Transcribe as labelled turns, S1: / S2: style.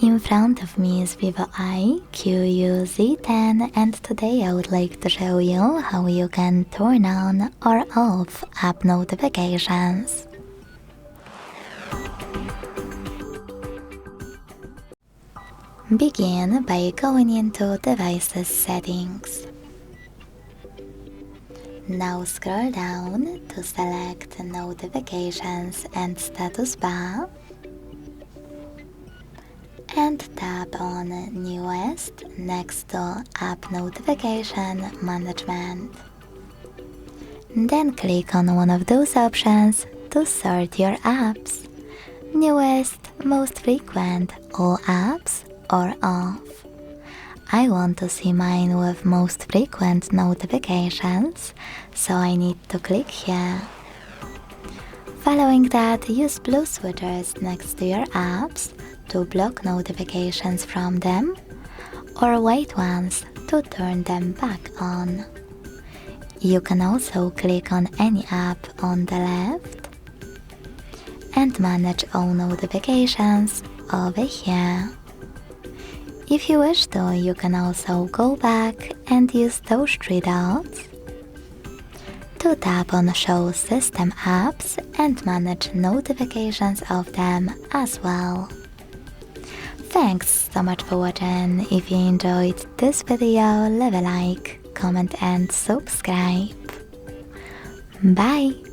S1: In front of me is VIVO iQOO Z10, and today I would like to show you how you can turn on or off app notifications. Begin by going into Devices Settings. Now scroll down to select Notifications and Status Bar and tap on Newest next to App Notification Management. Then click on one of those options to sort your apps: Newest, Most Frequent, All Apps, or Off. I want to see mine with most frequent notifications, so I need to click here. Following that, use blue switches next to your apps to block notifications from them, or white ones to turn them back on. You can also click on any app on the left and manage all notifications over here. If you wish to, you can also go back and use those three dots to tap on Show System Apps and manage notifications of them as well. Thanks so much for watching. If you enjoyed this video, leave a like, comment and subscribe. Bye!